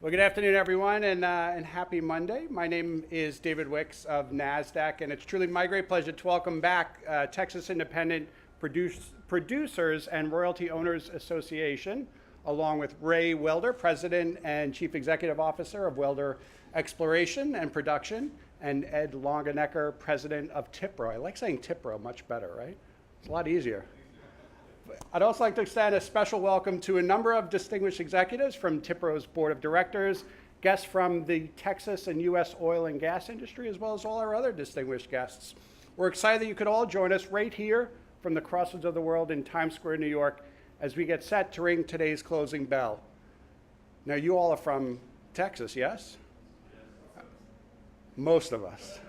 Well, good afternoon, everyone, and happy Monday. My name is David Wicks of NASDAQ, and it's truly my great pleasure to welcome back Texas Independent Producers and Royalty Owners Association, along with Ray Welder, President and Chief Executive Officer of Welder Exploration and Production, and Ed Longenecker, President of TIPRO. I like saying TIPRO much better, right? It's a lot easier. I'd also like to extend a special welcome to a number of distinguished executives from TIPRO's Board of Directors, guests from the Texas and U.S. oil and gas industry, as well as all our other distinguished guests. We're excited that you could all join us right here from the crossroads of the world in Times Square, New York, as we get set to ring today's closing bell. Now, you all are from Texas, yes? Most of us.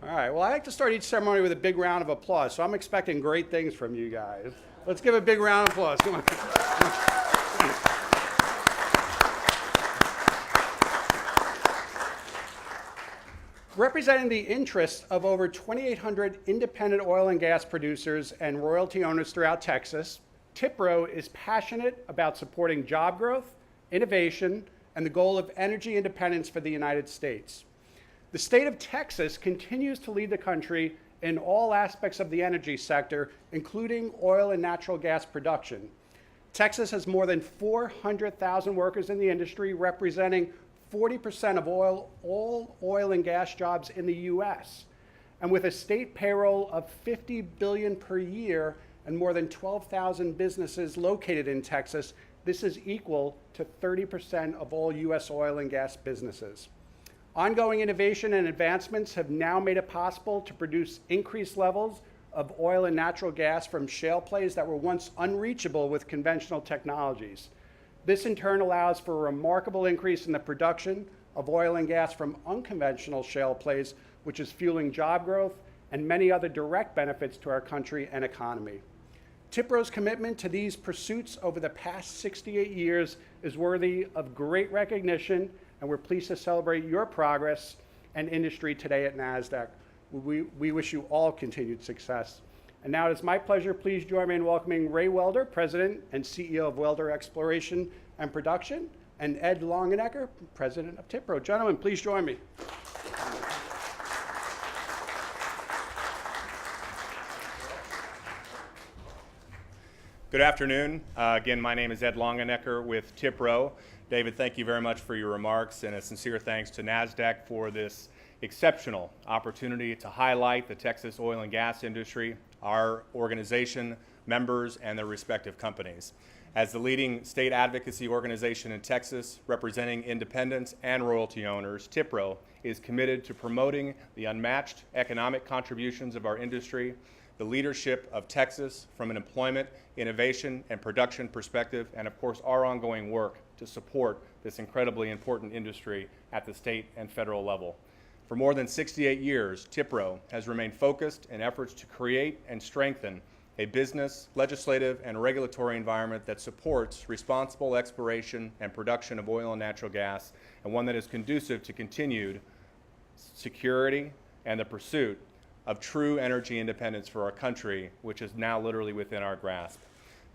All right, well, I like to start each ceremony with a big round of applause, so I'm expecting great things from you guys. Let's give a big round of applause. Come on. Representing the interests of over 2,800 independent oil and gas producers and royalty owners throughout Texas, TIPRO is passionate about supporting job growth, innovation, and the goal of energy independence for the United States. The state of Texas continues to lead the country in all aspects of the energy sector, including oil and natural gas production. Texas has more than 400,000 workers in the industry, representing 40% of all oil and gas jobs in the U.S. And with a state payroll of $50 billion per year and more than 12,000 businesses located in Texas, this is equal to 30% of all U.S. oil and gas businesses. Ongoing innovation and advancements have now made it possible to produce increased levels of oil and natural gas from shale plays that were once unreachable with conventional technologies. This in turn allows for a remarkable increase in the production of oil and gas from unconventional shale plays, which is fueling job growth and many other direct benefits to our country and economy. TIPRO's commitment to these pursuits over the past 68 years is worthy of great recognition, and we're pleased to celebrate your progress and industry today at NASDAQ. We wish you all continued success. And now it is my pleasure. Please join me in welcoming Ray Welder, President and CEO of Welder Exploration and Production, and Ed Longenecker, President of TIPRO. Gentlemen, please join me. Good afternoon. Again, my name is Ed Longenecker with TIPRO. David, thank you very much for your remarks, and a sincere thanks to NASDAQ for this exceptional opportunity to highlight the Texas oil and gas industry, our organization, members, and their respective companies. As the leading state advocacy organization in Texas, representing independents and royalty owners, TIPRO is committed to promoting the unmatched economic contributions of our industry, the leadership of Texas from an employment, innovation, and production perspective, and of course our ongoing work to support this incredibly important industry at the state and federal level. For more than 68 years, TIPRO has remained focused in efforts to create and strengthen a business, legislative, and regulatory environment that supports responsible exploration and production of oil and natural gas, and one that is conducive to continued security and the pursuit of true energy independence for our country, which is now literally within our grasp.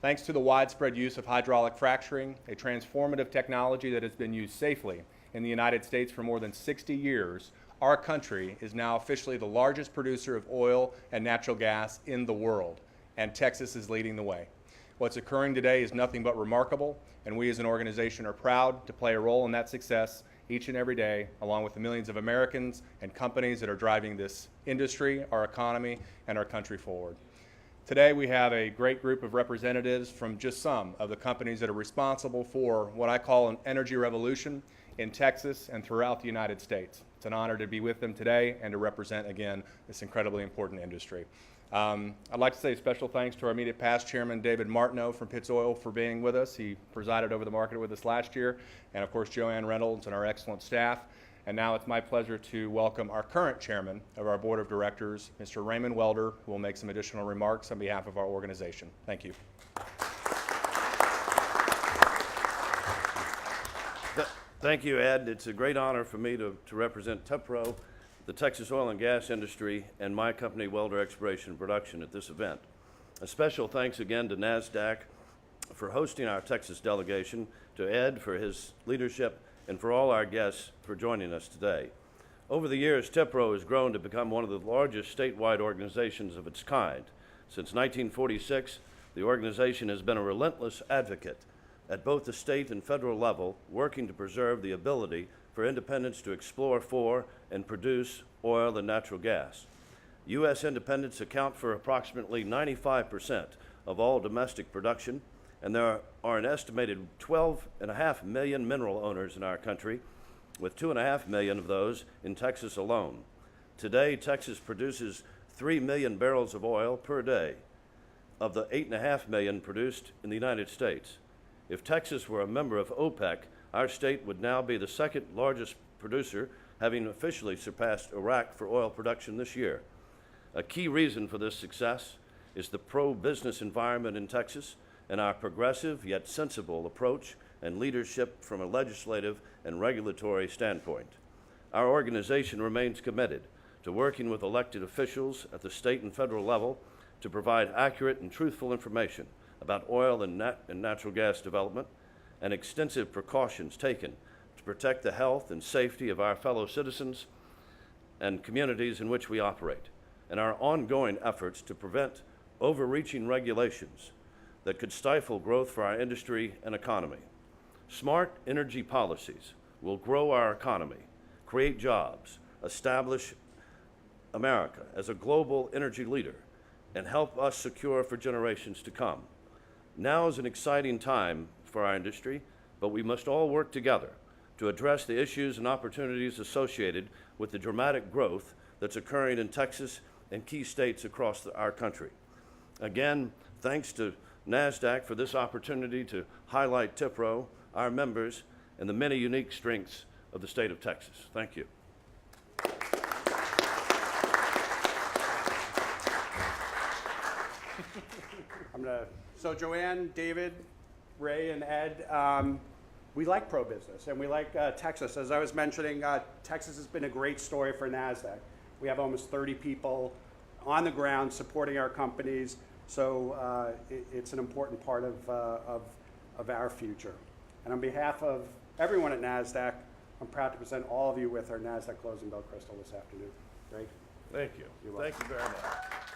Thanks to the widespread use of hydraulic fracturing, a transformative technology that has been used safely in the United States for more than 60 years, our country is now officially the largest producer of oil and natural gas in the world, and Texas is leading the way. What's occurring today is nothing but remarkable, and we as an organization are proud to play a role in that success each and every day, along with the millions of Americans and companies that are driving this industry, our economy, and our country forward. Today we have a great group of representatives from just some of the companies that are responsible for what I call an energy revolution in Texas and throughout the United States. It's an honor to be with them today and to represent, again, this incredibly important industry. I'd like to say special thanks to our immediate past chairman, David Martineau from Pitts Oil, for being with us. He presided over the market with us last year, and of course Joanne Reynolds and our excellent staff. And now it's my pleasure to welcome our current chairman of our board of directors, Mr. Raymond Welder, who will make some additional remarks on behalf of our organization. Thank you. Thank you, Ed. It's a great honor for me to represent TIPRO, the Texas oil and gas industry, and my company, Welder Exploration and Production, at this event. A special thanks again to NASDAQ for hosting our Texas delegation, to Ed for his leadership and for all our guests for joining us today. Over the years, TIPRO has grown to become one of the largest statewide organizations of its kind. Since 1946, the organization has been a relentless advocate at both the state and federal level, working to preserve the ability for independents to explore for and produce oil and natural gas. U.S. independents account for approximately 95% of all domestic production, and there are an estimated 12.5 million mineral owners in our country, with 2.5 million of those in Texas alone. Today, Texas produces 3 million barrels of oil per day of the 8.5 million produced in the United States. If Texas were a member of OPEC, our state would now be the second largest producer, having officially surpassed Iraq for oil production this year. A key reason for this success is the pro-business environment in Texas and our progressive yet sensible approach and leadership from a legislative and regulatory standpoint. Our organization remains committed to working with elected officials at the state and federal level to provide accurate and truthful information about oil and natural gas development and extensive precautions taken to protect the health and safety of our fellow citizens and communities in which we operate, and our ongoing efforts to prevent overreaching regulations that could stifle growth for our industry and economy. Smart energy policies will grow our economy, create jobs, establish America as a global energy leader, and help us secure for generations to come. Now is an exciting time for our industry, but we must all work together to address the issues and opportunities associated with the dramatic growth that's occurring in Texas and key states across our country. Again, thanks to NASDAQ for this opportunity to highlight TIPRO, our members, and the many unique strengths of the state of Texas. Thank you. So Joanne, David, Ray, and Ed, we like pro-business, and we like Texas. As I was mentioning, Texas has been a great story for NASDAQ. We have almost 30 people on the ground supporting our companies, so it's an important part of our future. And on behalf of everyone at NASDAQ, I'm proud to present all of you with our NASDAQ closing bell crystal this afternoon. Great. Thank you. You're welcome. Thank you very much.